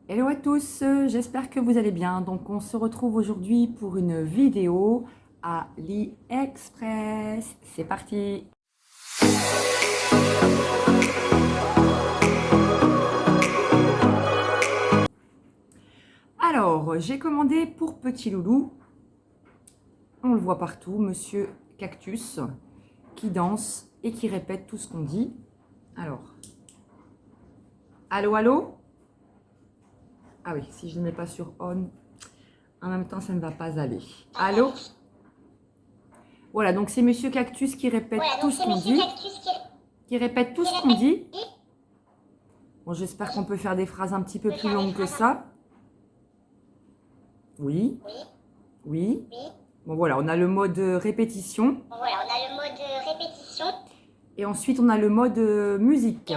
Hello à tous, j'espère que vous allez bien. Donc on se retrouve aujourd'hui pour une vidéo à AliExpress. C'est parti! Alors, j'ai commandé pour Petit Loulou, on le voit partout, Monsieur Cactus, qui danse et qui répète tout ce qu'on dit. Alors, allô, allô? Ah oui, si je ne mets pas sur on, en même temps ça ne va pas aller. Allô? Voilà, donc c'est Monsieur Cactus qui répète tout ce qu'on dit. Qui répète tout ce qu'on dit. Bon, j'espère qu'on peut faire des phrases un petit peu plus longues que ça. Oui, oui. Bon, voilà, on a le mode répétition. Et ensuite, on a le mode musique.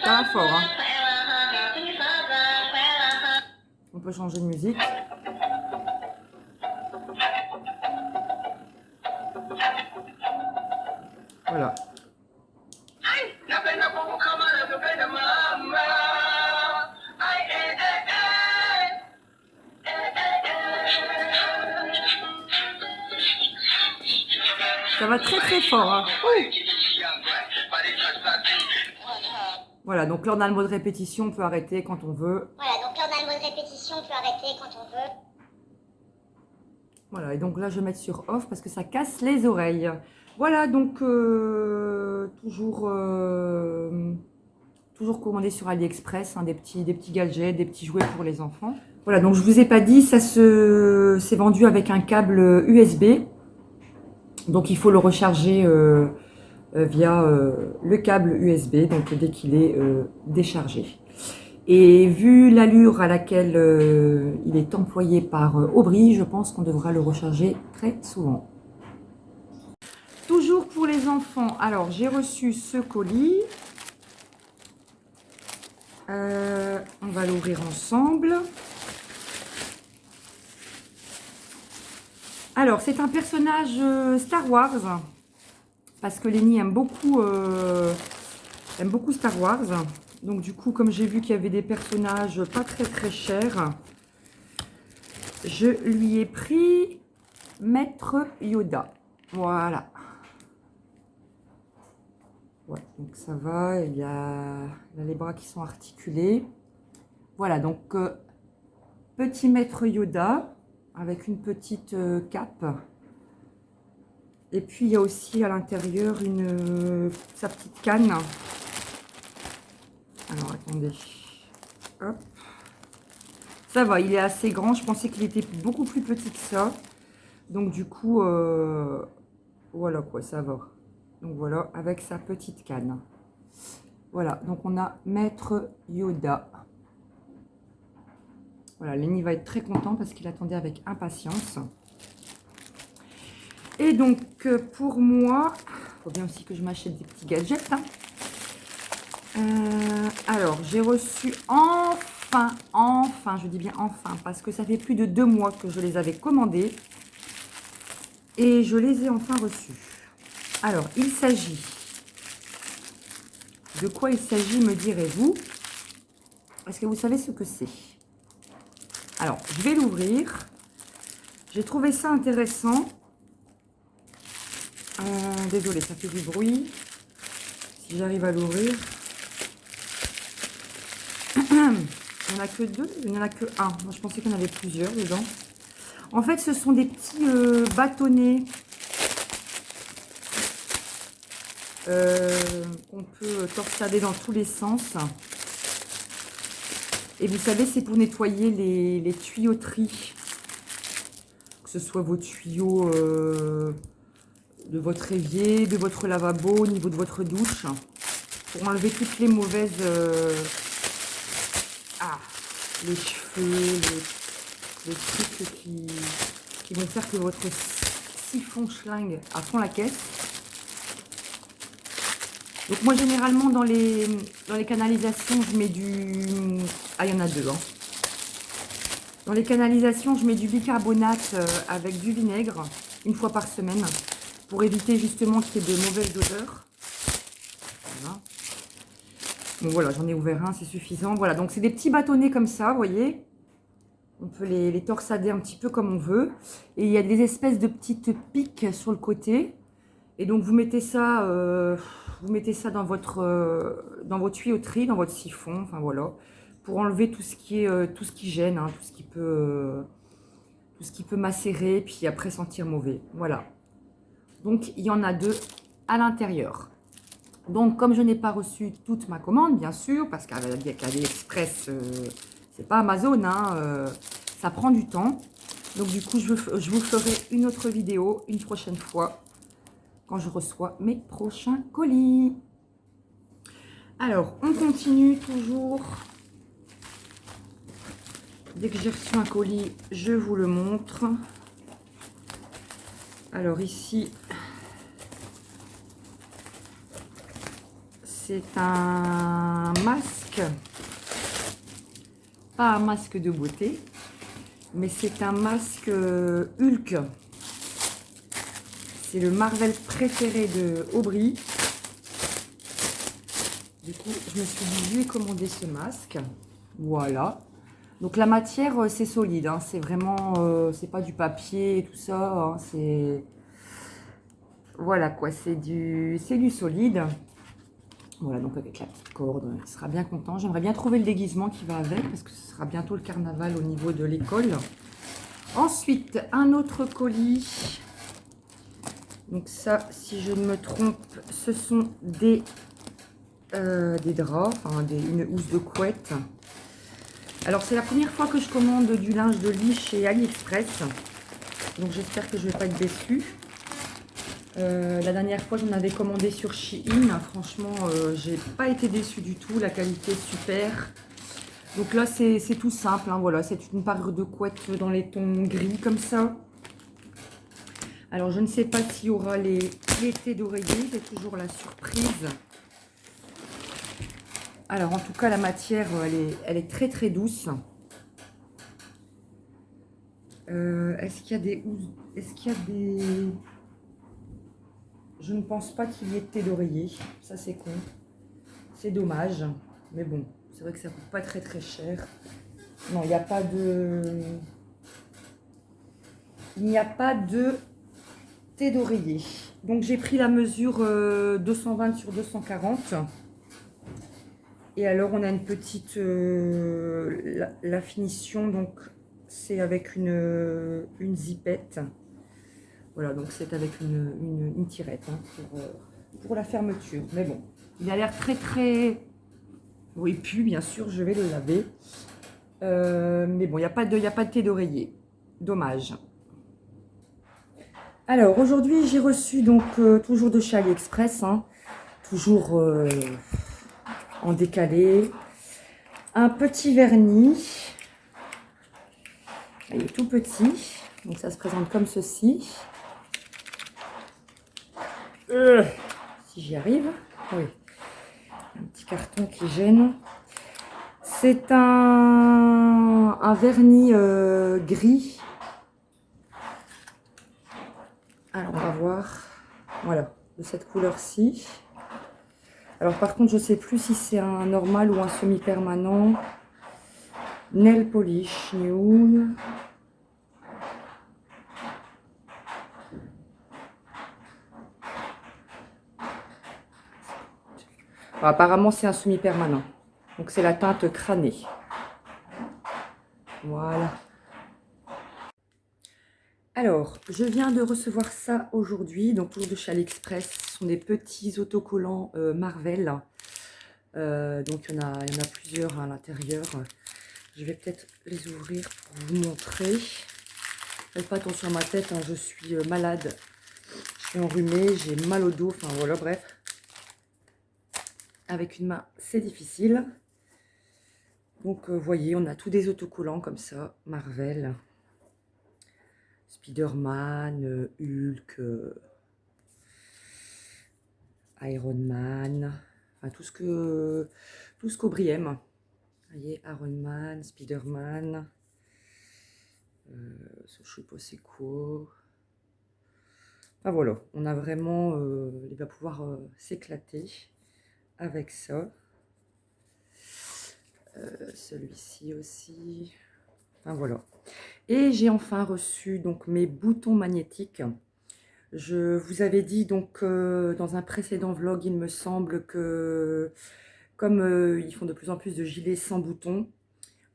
Ça va fort, hein. On peut changer de musique. Voilà. Ça va très très fort, hein. Voilà, donc là on a le mode répétition, on peut arrêter quand on veut. Voilà, et donc là je vais mettre sur off parce que ça casse les oreilles. Voilà, donc toujours commandé sur AliExpress, hein, des petits gadgets, des petits jouets pour les enfants. Voilà, donc je vous ai pas dit, ça c'est vendu avec un câble USB. Donc il faut le recharger via le câble USB, donc dès qu'il est déchargé. Et vu l'allure à laquelle il est employé par Aubry, je pense qu'on devra le recharger très souvent. Toujours pour les enfants, alors j'ai reçu ce colis. On va l'ouvrir ensemble. Alors, c'est un personnage Star Wars, parce que Lenny aime beaucoup Star Wars. Donc du coup, comme j'ai vu qu'il y avait des personnages pas très très chers, je lui ai pris Maître Yoda. Voilà. Ouais, donc ça va, il a les bras qui sont articulés. Voilà, donc petit Maître Yoda avec une petite cape. Et puis il y a aussi à l'intérieur sa petite canne. Alors attendez, hop. Ça va, il est assez grand, je pensais qu'il était beaucoup plus petit que ça. Donc du coup, voilà quoi, ça va. Donc voilà, avec sa petite canne. Voilà, donc on a Maître Yoda. Voilà, Lenny va être très content parce qu'il attendait avec impatience. Et donc pour moi, il faut bien aussi que je m'achète des petits gadgets. Hein. Alors, j'ai reçu enfin, je dis bien enfin, parce que ça fait plus de 2 mois que je les avais commandés. Et je les ai enfin reçus. Alors, il s'agit... De quoi il s'agit, me direz-vous? Est-ce que vous savez ce que c'est? Alors, je vais l'ouvrir. J'ai trouvé ça intéressant. Désolée, ça fait du bruit. Si j'arrive à l'ouvrir. Il n'y en a que 2, il n'y en a que 1. Moi, je pensais qu'il y en avait plusieurs dedans. En fait, ce sont des petits bâtonnets qu'on peut torsader dans tous les sens. Et vous savez, c'est pour nettoyer les tuyauteries. Que ce soit vos tuyaux de votre évier, de votre lavabo, au niveau de votre douche. Pour enlever toutes les mauvaises... les cheveux, les trucs qui vont faire que votre siphon schlingue à fond la caisse. Donc moi généralement dans les canalisations je mets du... Ah, il y en a 2. Hein. Dans les canalisations je mets du bicarbonate avec du vinaigre une fois par semaine. pour éviter justement qu'il y ait de mauvaises odeurs. Voilà. Bon voilà, j'en ai ouvert un, c'est suffisant. Voilà, donc c'est des petits bâtonnets comme ça, vous voyez. On peut les torsader un petit peu comme on veut. Et il y a des espèces de petites piques sur le côté. Et donc vous mettez ça dans votre tuyauterie, dans votre siphon, enfin voilà, pour enlever tout ce qui gêne, hein, tout ce qui peut macérer, puis après sentir mauvais. Voilà. Donc il y en a 2 à l'intérieur. Donc comme je n'ai pas reçu toute ma commande, bien sûr, parce qu'AliExpress, c'est pas Amazon, hein, ça prend du temps. Donc du coup, je vous ferai une autre vidéo une prochaine fois quand je reçois mes prochains colis. Alors, on continue toujours. Dès que j'ai reçu un colis, je vous le montre. Alors ici, c'est un masque. Pas un masque de beauté, mais c'est un masque Hulk. C'est le Marvel préféré de Aubry. Du coup, je me suis dit, je vais commander ce masque. Voilà. Donc la matière, c'est solide. Hein. C'est vraiment, c'est pas du papier et tout ça. Hein. C'est, voilà quoi, c'est du solide. Voilà, donc avec la petite corde, il sera bien content. J'aimerais bien trouver le déguisement qui va avec, parce que ce sera bientôt le carnaval au niveau de l'école. Ensuite, un autre colis. Donc ça, si je ne me trompe, ce sont des draps, enfin une housse de couette. Alors c'est la première fois que je commande du linge de lit chez AliExpress. Donc j'espère que je ne vais pas être déçue. La dernière fois, j'en avais commandé sur Shein. Franchement, j'ai pas été déçue du tout. La qualité est super. Donc là, c'est tout simple. Hein, voilà, c'est une parure de couette dans les tons gris comme ça. Alors, je ne sais pas s'il y aura les thés d'oreiller. C'est toujours la surprise. Alors, en tout cas, la matière, elle est très très douce. Est-ce qu'il y a des... Est-ce qu'il y a des... Je ne pense pas qu'il y ait de thé d'oreiller. Ça, c'est con. C'est dommage. Mais bon, c'est vrai que ça ne coûte pas très très cher. Non, il n'y a pas de... Il n'y a pas de thé d'oreiller. Donc, j'ai pris la mesure 220 sur 240. Et alors, on a une petite... la finition, donc, c'est avec une zipette. Voilà, donc c'est avec une tirette hein, pour la fermeture. Mais bon, il a l'air très très... Oui, puis bien sûr, je vais le laver. Mais bon, il n'y a pas de thé d'oreiller. Dommage. Alors, aujourd'hui, j'ai reçu donc toujours de chez AliExpress, hein, toujours en décalé, un petit vernis. Il est tout petit, donc ça se présente comme ceci. Si j'y arrive, oui. Un petit carton qui gêne. C'est un vernis gris. Alors, on va voir. Voilà, de cette couleur-ci. Alors, par contre, je ne sais plus si c'est un normal ou un semi-permanent. Nail Polish Nude. Alors, apparemment, c'est un semi-permanent. Donc, c'est la teinte crânée. Voilà. Alors, je viens de recevoir ça aujourd'hui. Donc, toujours de chez AliExpress. Ce sont des petits autocollants Marvel. Donc, il y en a plusieurs à l'intérieur. Je vais peut-être les ouvrir pour vous montrer. Faites pas attention à ma tête, hein, je suis malade. Je suis enrhumée, j'ai mal au dos. Enfin, voilà, bref. Avec une main, c'est difficile. Donc, vous voyez, on a tous des autocollants comme ça, Marvel, Spider-Man, Hulk, Iron Man, enfin tout ce qu'Aubry aime. Vous voyez, Iron Man, Spider-Man, je sais pas c'est quoi. Enfin voilà, on a vraiment, il va pouvoir s'éclater avec ça. Celui-ci aussi. Enfin voilà. Et j'ai enfin reçu donc mes boutons magnétiques. Je vous avais dit donc dans un précédent vlog, il me semble que comme ils font de plus en plus de gilets sans boutons,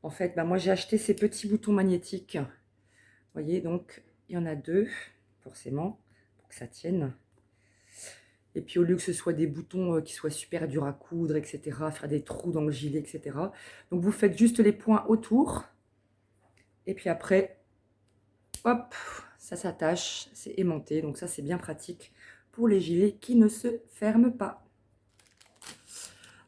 en fait, bah, moi j'ai acheté ces petits boutons magnétiques. Vous voyez, donc il y en a deux, forcément, pour que ça tienne. Et puis au lieu que ce soit des boutons qui soient super durs à coudre, etc., faire des trous dans le gilet, etc. Donc vous faites juste les points autour. Et puis après, hop, ça s'attache, c'est aimanté. Donc ça, c'est bien pratique pour les gilets qui ne se ferment pas.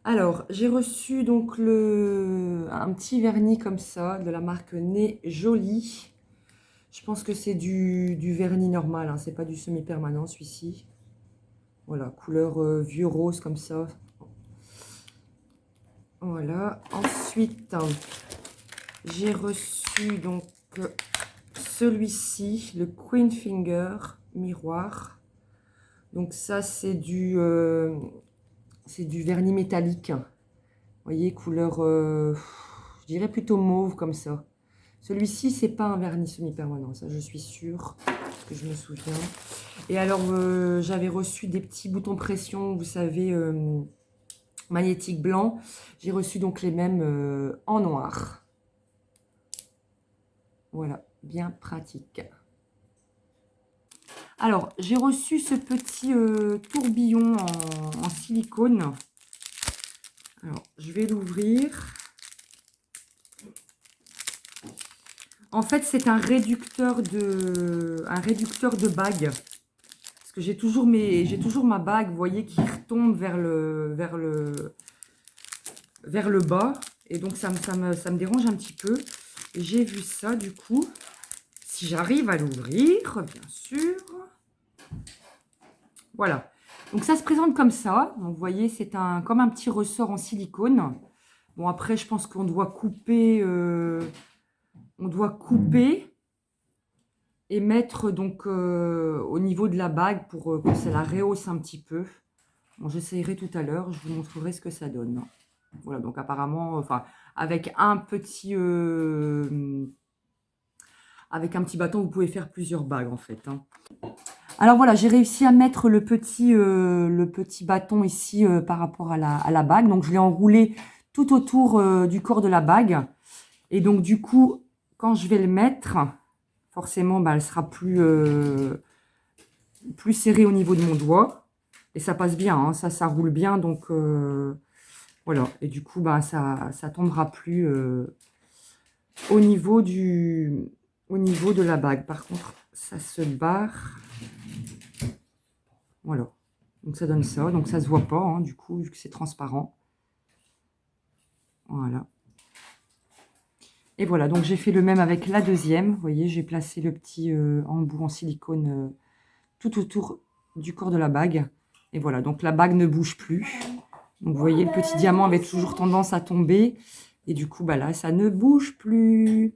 Alors, j'ai reçu donc un petit vernis comme ça, de la marque Nez Joli. Je pense que c'est du vernis normal, hein, c'est pas du semi-permanent celui-ci. Voilà, couleur vieux rose comme ça. Voilà. Ensuite, j'ai reçu donc celui-ci, le Queen Finger miroir. Donc ça, c'est du vernis métallique. Vous voyez, couleur, je dirais plutôt mauve comme ça. Celui-ci, c'est pas un vernis semi-permanent, ça je suis sûre, parce que je me souviens. Et alors, j'avais reçu des petits boutons pression, vous savez, magnétiques blancs. J'ai reçu donc les mêmes en noir. Voilà, bien pratique. Alors, j'ai reçu ce petit tourbillon en silicone. Alors, je vais l'ouvrir. En fait, c'est un réducteur de bague. Parce que j'ai toujours ma bague, vous voyez, qui retombe vers le bas. Et donc, ça me dérange un petit peu. Et j'ai vu ça, du coup, si j'arrive à l'ouvrir, bien sûr. Voilà. Donc, ça se présente comme ça. Donc, vous voyez, c'est comme un petit ressort en silicone. Bon, après, je pense qu'on doit couper... et mettre donc au niveau de la bague pour que ça la rehausse un petit peu. Bon, j'essayerai tout à l'heure, je vous montrerai ce que ça donne. Voilà, donc apparemment, enfin, avec un petit bâton, vous pouvez faire plusieurs bagues en fait. Hein. Alors voilà, j'ai réussi à mettre le petit bâton ici par rapport à la bague. Donc je l'ai enroulé tout autour du corps de la bague. Et donc du coup, quand je vais le mettre, forcément, bah, elle sera plus serrée au niveau de mon doigt. Et ça passe bien, hein, ça roule bien. Donc voilà. Et du coup, bah, ça tombera plus au niveau de la bague. Par contre, ça se barre. Voilà. Donc ça donne ça. Donc ça se voit pas, hein, du coup, vu que c'est transparent. Voilà. Et voilà, donc j'ai fait le même avec la deuxième. Vous voyez, j'ai placé le petit embout en silicone tout autour du corps de la bague. Et voilà, donc la bague ne bouge plus. Donc vous voyez, le petit diamant avait toujours tendance à tomber. Et du coup, bah là, ça ne bouge plus.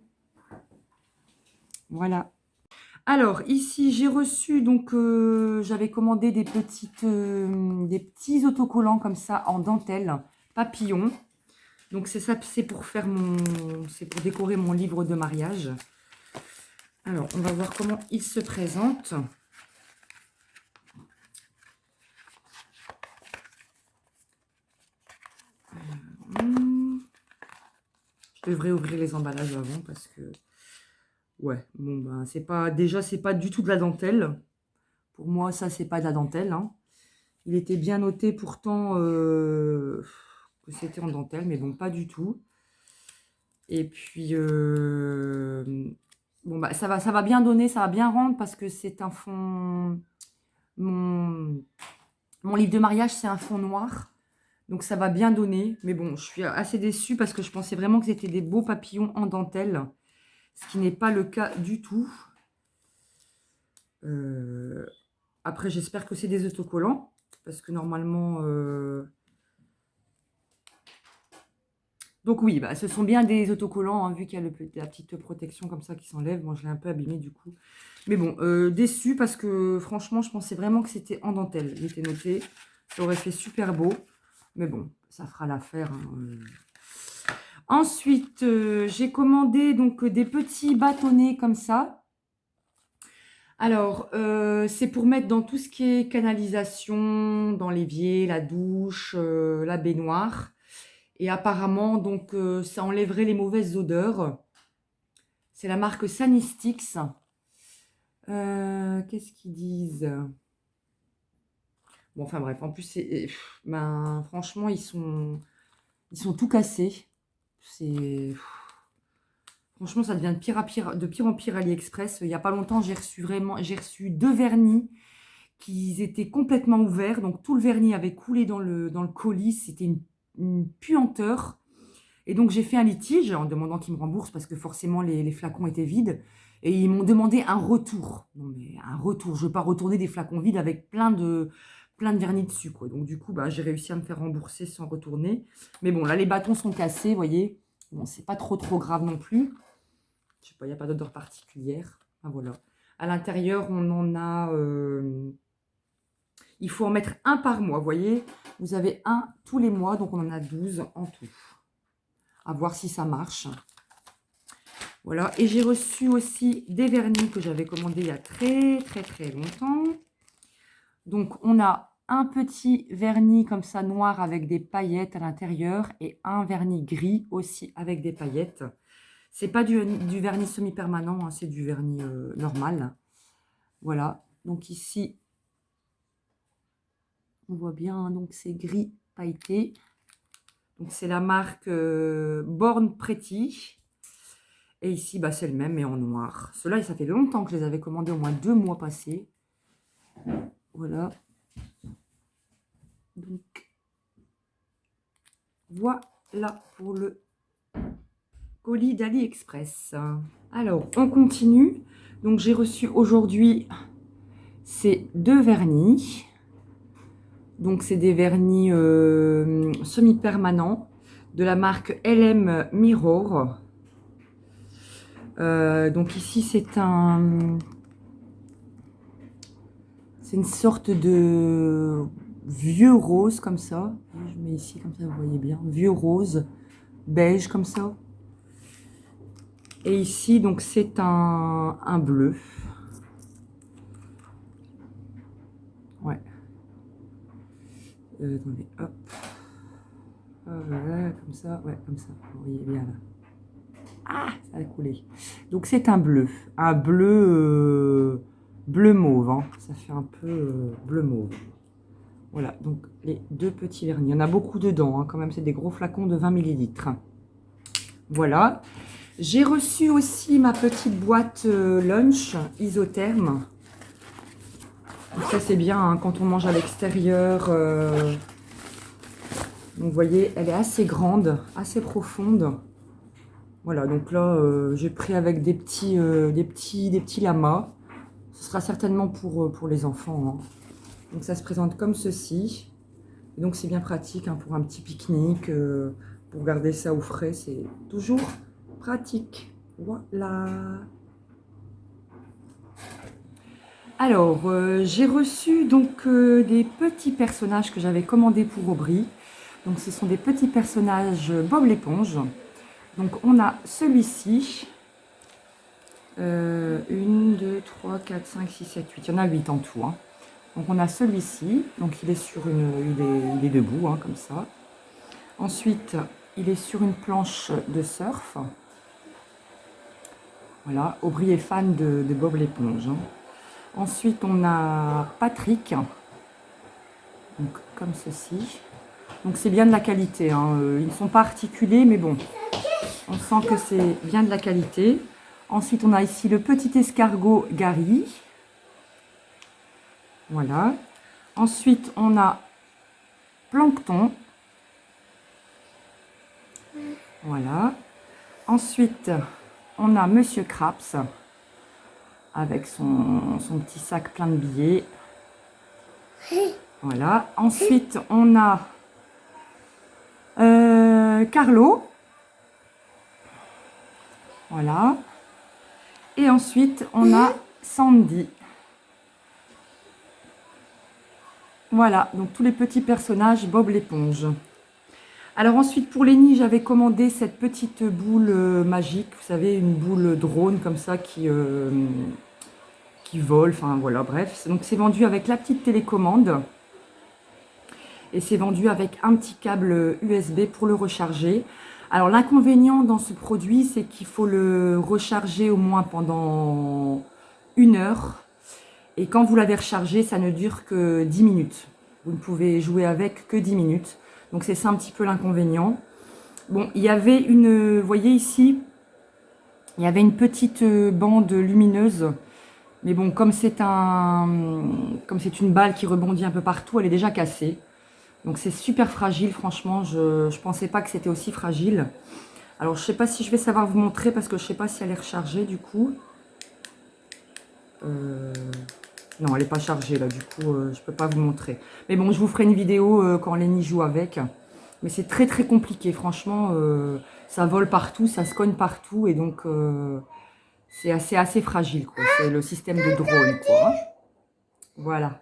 Voilà. Alors, ici, j'ai reçu, donc, j'avais commandé des petits autocollants comme ça en dentelle papillon. Donc, c'est ça, c'est pour décorer mon livre de mariage. Alors, on va voir comment il se présente. Je devrais ouvrir les emballages avant parce que, ouais, bon, ben, c'est pas du tout de la dentelle. Pour moi, ça, c'est pas de la dentelle. Hein. Il était bien noté pourtant que c'était en dentelle, mais bon, pas du tout. Et puis, bon, bah, ça va bien donner, ça va bien rendre parce que c'est un fond. Mon livre de mariage, c'est un fond noir. Donc, ça va bien donner. Mais bon, je suis assez déçue parce que je pensais vraiment que c'était des beaux papillons en dentelle. Ce qui n'est pas le cas du tout. Après, j'espère que c'est des autocollants. Parce que normalement... Donc oui, bah, ce sont bien des autocollants, hein, vu qu'il y a la petite protection comme ça qui s'enlève. Moi, je l'ai un peu abîmé du coup. Mais bon, déçu parce que franchement, je pensais vraiment que c'était en dentelle. Il était noté, ça aurait fait super beau. Mais bon, ça fera l'affaire, hein. Ensuite, j'ai commandé donc des petits bâtonnets comme ça. Alors, c'est pour mettre dans tout ce qui est canalisation, dans l'évier, la douche, la baignoire. Et apparemment, donc, ça enlèverait les mauvaises odeurs. C'est la marque Sanistix. Qu'est-ce qu'ils disent? Bon, enfin bref, en plus, ben, franchement, ils sont tout cassés. Franchement, ça devient de pire en pire AliExpress. Il n'y a pas longtemps, j'ai reçu 2 vernis qui étaient complètement ouverts. Donc, tout le vernis avait coulé dans le colis. C'était une puanteur. Et donc, j'ai fait un litige en demandant qu'ils me remboursent parce que forcément, les flacons étaient vides. Et ils m'ont demandé un retour. Non, mais un retour. Je ne veux pas retourner des flacons vides avec plein de vernis dessus, quoi. Donc, du coup, bah, j'ai réussi à me faire rembourser sans retourner. Mais bon, là, les bâtons sont cassés, vous voyez. Bon, c'est pas trop grave non plus. Je sais pas, il n'y a pas d'odeur particulière. Ah, voilà. À l'intérieur, on en a... il faut en mettre un par mois, vous voyez. Vous avez un tous les mois, donc on en a 12 en tout. À voir si ça marche. Voilà. Et j'ai reçu aussi des vernis que j'avais commandés il y a très longtemps. Donc, on a un petit vernis comme ça, noir, avec des paillettes à l'intérieur. Et un vernis gris aussi avec des paillettes. C'est pas du vernis semi-permanent, hein, c'est du vernis normal. Voilà. Donc ici, on voit bien, hein, donc c'est gris pailleté. Donc c'est la marque Born Pretty. Et ici, bah, c'est le même, mais en noir. Ceux-là, ça fait longtemps que je les avais commandés, au moins 2 mois passés. Voilà. Donc, voilà pour le colis d'AliExpress. Alors, on continue. Donc, j'ai reçu aujourd'hui ces 2 vernis. Donc, c'est des vernis semi-permanents de la marque LM Mirror. Donc, ici, c'est une sorte de vieux rose comme ça. Je mets ici, comme ça, vous voyez bien. Vieux rose, beige comme ça. Et ici, donc, c'est un bleu. Ouais. Attendez, hop. Voilà, comme ça, ouais, comme ça. Vous voyez bien là. Ah, ça a coulé. Donc, c'est un bleu. Un bleu, bleu mauve. Hein. Ça fait un peu bleu mauve. Voilà, donc les 2 petits vernis. Il y en a beaucoup dedans, hein, quand même. C'est des gros flacons de 20 ml. Voilà. J'ai reçu aussi ma petite boîte lunch isotherme. Donc ça, c'est bien hein, quand on mange à l'extérieur. Donc, vous voyez, elle est assez grande, assez profonde. Voilà, donc là, j'ai pris avec des petits lamas. Ce sera certainement pour les enfants. Hein. Donc, ça se présente comme ceci. Et donc, c'est bien pratique hein, pour un petit pique-nique. Pour garder ça au frais, c'est toujours pratique. Voilà. Alors, j'ai reçu donc des petits personnages que j'avais commandés pour Aubry. Donc, ce sont des petits personnages Bob l'éponge. Donc, on a celui-ci. 1, 2, 3, 4, 5, 6, 7, 8. Il y en a 8 en tout. Hein. Donc, on a celui-ci. Donc, il est debout, hein, comme ça. Ensuite, il est sur une planche de surf. Voilà, Aubry est fan de Bob l'éponge. Hein. Ensuite, on a Patrick. Donc, comme ceci. Donc, c'est bien de la qualité. Hein. Ils ne sont pas articulés, mais bon. On sent que c'est bien de la qualité. Ensuite, on a ici le petit escargot Gary. Voilà. Ensuite, on a Plancton. Voilà. Ensuite, on a Monsieur Craps avec son petit sac plein de billets. Voilà. Ensuite, on a Carlo. Voilà. Et ensuite, on a Sandy. Voilà, donc tous les petits personnages Bob l'éponge. Alors ensuite, pour Lenny, j'avais commandé cette petite boule magique. Vous savez, une boule drone comme ça qui vole. Enfin, voilà, bref. Donc, c'est vendu avec la petite télécommande. Et c'est vendu avec un petit câble USB pour le recharger. Alors, l'inconvénient dans ce produit, c'est qu'il faut le recharger au moins pendant 1 heure. Et quand vous l'avez rechargé, ça ne dure que 10 minutes. Vous ne pouvez jouer avec que 10 minutes. Donc, c'est ça un petit peu l'inconvénient. Bon, il y avait vous voyez ici, il y avait une petite bande lumineuse. Mais bon, comme c'est une balle qui rebondit un peu partout, elle est déjà cassée. Donc c'est super fragile, franchement, je ne pensais pas que c'était aussi fragile. Alors je ne sais pas si je vais savoir vous montrer parce que je ne sais pas si elle est rechargée du coup. Non, elle n'est pas chargée là, du coup je ne peux pas vous montrer. Mais bon, je vous ferai une vidéo quand Lenny joue avec. Mais c'est très très compliqué, franchement, ça vole partout, ça se cogne partout et donc c'est assez fragile, quoi. C'est le système de drone, quoi. Voilà.